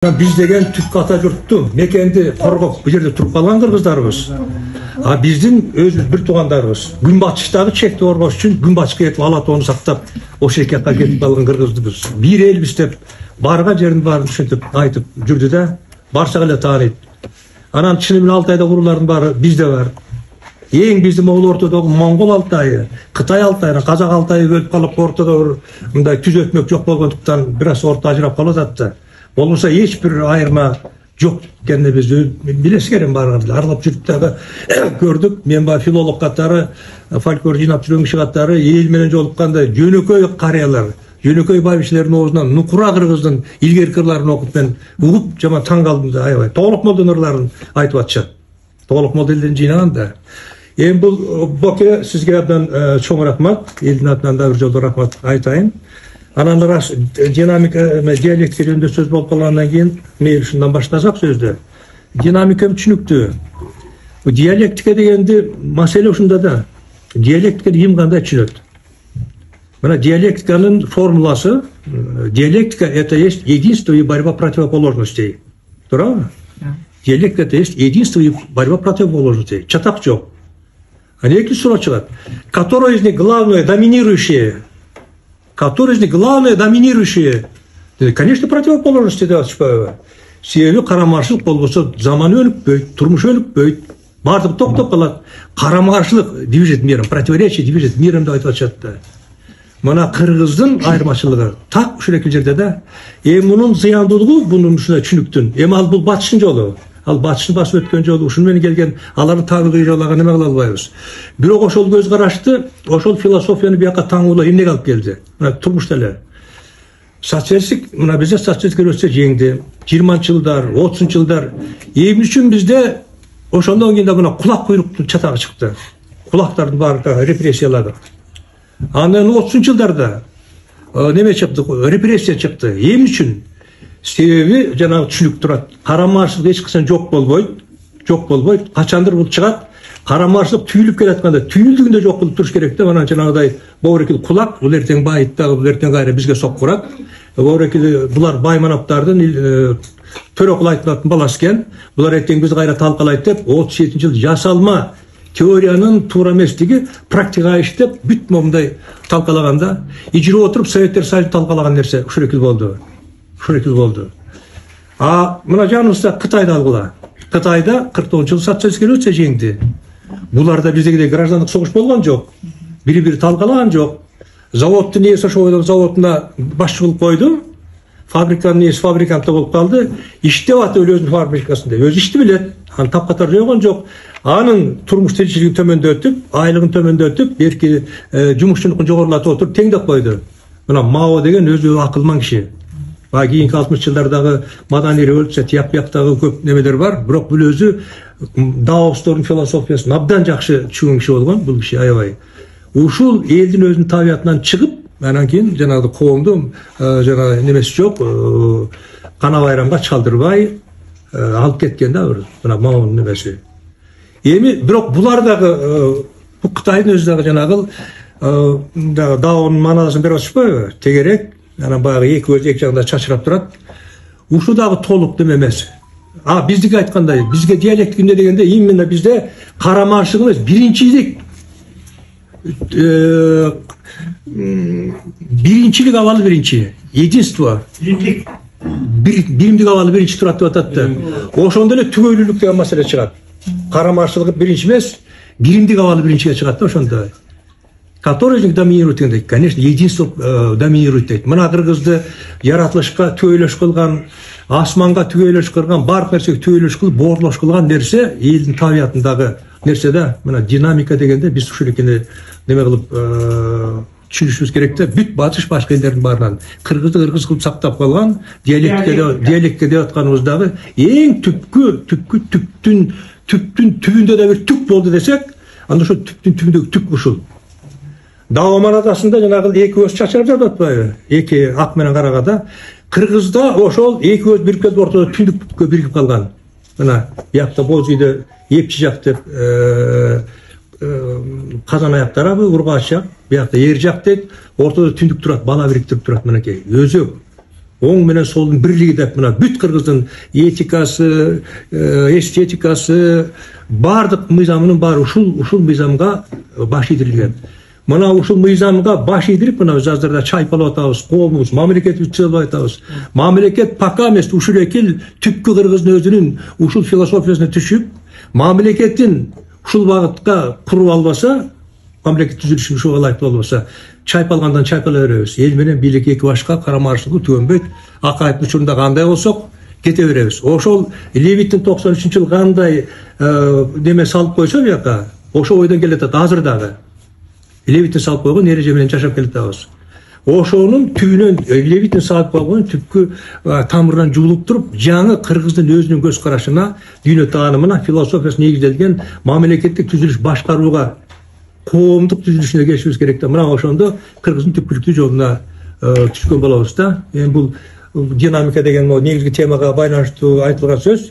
Biz деген түп ата жұртту мекенди коргоп бул жерде туруп калган кыргыздарбыз. Биздин өзүбүз бир туугандарбыз. Күнбатыштагы чекти коргош үчүн күнбатышка кетип ала тоону сактап, ошол жакка кетип калган кыргызбыз. Бир элбиз деп барга жерин баарын түшүнтүп айтып жүрдү да, барча эле тааныйт. Анан чыны менен Алтайда курулардын баары бизде бар. Эң биздин могул ортодогу Моңгол Алтайы, Кытай Алтайы, Казак Алтайы бөлүп калып ортодо мындай түз өтмөк жок болгондуктан бир аз орто ажырап калып атат да. Болмаса эч бир айырма жок экенин биз билесиз керек, баарыбыз аралап жүрүп дагы көрдүк. Мен бар филолог катары, фольклор жыйнап жүргөн киши катары эл менен жолукканда жөнөкөй карыялар, жөнөкөй байбичелердин оозунан нукура кыргыздын илгерки ырларын окуп мен угуп жаман таң калдым да, аябай. Тоголок молдун ырларын айтып атышат. Тоголок молдун элден жыйнаган да. Эми бул боке сизге абдан чоң рахмат, элдин атынан да бир жолдо рахмат айтайын. Анан рас динамика диалектика жөнүндө сөз болуп калгандан кийин мейли ушундан баштасак сөздү. Динамика түшүнүктүү. Диалектика дегенди маселе ушунда да. Диалектиканы ким кандай түшүнөт? Мына диалектиканын формуласы, диалектика это есть единство и борьба противоположностей. Туурабы? Диалектика это есть единство и борьба противоположностей. Чатак жок. А эки суроо чыгат. Которое из них главное доминирующее? Которые из них главное доминирующие? Конечно, противоположности деп атышпайбы. Себеби карама-каршылык болбосо заман өнүкпөйт, турмуш өнүкпөйт, баардыгы токтоп калат. Карама-каршылык движет миром, противоречие движет миром деп айтып атышат да. Мына кыргыздын айырмачылыгы так ушул эки жерде да. Мунун зыяндуулугу бунун ушундай түшүнүктүн. Ал бул батыштын жолу. Ал батыштын басып өткөн жолу, ушун менен келген алардын табигый жолуга неме кыла албайбыз. Бирок ошол көз карашты, ошол философияны бияка таңуулап эмнеге алып келди? Мына турмушта эле. Социалистик, мына бизде социалистик өсө жеңди. 20-жылдар, 30-жылдар. Эмне үчүн бизде ошондон кийин да мына кулак куйруктун чатагы чыкты. Кулактардын баары репрессиялады. Андан 30-жылдарда неме чыкты? Репрессия чыкты. Эмне үчүн? Себеби жанагы түшүнүк турат. Карама-каршылык эч качан жок болбойт. Жок болбойт. Качандыр бул чыгат. Карама-каршылык түйүлүп келатканда түйүлдүгүндө жок болуп туруш керек да. Анан жанагыдай боорекил кулак, бул эртең байыт дагы, бул эртең кайра бизге соккурат. Боорекил булар байманаптардын төрөкул айтылатын баласы экен. Булар эртең бизди кайра талкалайт деп 37-жыл жасалма теориянын туура эместиги практикага иштеп бүт момундай талкалаганда, ижирип отуруп Советтер Союзу талкалаган нерсе ушул экил болду. Мына жаныбызда Кытайда алгыла. Кытайда 49-жыл социалистик революция жеңди. Буларда биздегидей граждандык согуш болгон жок. Бири-бири талкалаган жок. Заводдун ээси ошол заводуна башчы кылып койду. Фабриканын ээси фабриканты болуп калды. Иштеп атып өзүнүн фабрикасында. Өзү ишти билет. Аны тапкатар жойгон жок. Анын турмуш тиричилиги төмөндөтүп, айлыгын төмөндөтүп, берки жумушчулугун жогорулатып отуруп теңдеп койду. Мына Мао деген өзү акылман киши. Кийинки 60-жылдардагы маданий революция тияк-бияктагы көп немелер бар, бирок бул өзү даостордун философиясын абдан жакшы түшүнгөн киши болгон, бул киши аябай. Ушул элдин өзүнүн табиятынан чыгып, анан кийин жанагы коомду жана немеси жок, кана байрамга чалдырбай алып кеткен да, мына Маонун немеси. Эми бирок булар дагы бул Кытайдын өзү дагы жанагы даонун манасын берип атышпайбы? Тегерек, анан баягы эки көз эки жагында чачырап турат. Ушул дагы толук неме эмес. Биздики айткандай, бизге диалектика эмне дегенде именно бизде карама-каршылык эмес, биринчилик абалы биринчи, единство. Биримдик абалы биринчи турат деп атат да. Ошондо эле түгөйлүүлүк деген маселе чыгат. Карама-каршылык биринчи эмес, биримдик абалы биринчиге чыгат да ошондо. Который из них доминирует, конечно, единство доминирует дейт. Мына кыргызды яратылышка түгөйлөш кылган, асманга түгөйлөш кылган, баардык нерсеге түгөйлөш кылып, боорлош кылган нерсе элдин табиятындагы нерсе да. Мына динамика дегенде биз ушул экени неме кылып түшүнүшүбүз керек да. Бүт батыш башка элдердин баарынан кыргызды кыргыз кылып сактап калган диалектика деп атканыбыз дагы эң түптүн түбүндө да бир түп болду десек, анда ошо түптүн түбүндөгү түп ушул. Дао манадасында жанагы эки көз чачырып жатып атпайбы? Эки ак менен карага да. Кыргызда ошол эки көз бирип келип ортодо түндүккө биригип калган. Мына биякта боз үйдө эпчи жак деп казан аяк тарабы, ургач жак, биякта эр жак дейт, ортодо түндүк турат, бала бириктирип турат, мынакей. Өзөк. оң менен солдун бирлиги деп мына бүт кыргыздын этикасы, эстетикасы, бардык мыйзамынын баары ушул мыйзамга баш ийдирилген. Мына ушул мыйзамга баш ийдирип мына жаздарда чайпалап атабыз, коомубуз, мамлекетибизди чыйлап атабыз. Мамлекет пока эмес ушул экил түпкү кыргыздын өзүнүн ушул философиясына түшүп, мамлекеттин ушул багытка куруп албаса, мамлекет түзүлүшүн ушуга ылайыктуу болбосо, чайпалгандан чайпала беребиз. Эл менен бийлик эки башка карама-каршылыгы түгөнбөйт. Акаевдин учурунда кандай болсок, кете беребиз. Ошол Левиттин 93-жылы кандай неме салып койсо бияка, ошо ойдон келатат азыр дагы. Левиттин салып койгон эреже менен жашап келатабыз. Ошонун түбүнөн Левиттин салып койгон түпкү тамырынан жуулуп туруп, жаңы кыргыздын өзүнүн көз карашына, дүйнө таанымына, философиясына негизделген мамлекеттик түзүлүш башкарууга, коомдук түзүлүшүнө келишибиз керек да. Мына ошондо кыргыздын түпкүлүктүү жолуна түшкөн болобуз да. Эми бул динамика деген негизги темага байланыштуу айтылган сөз.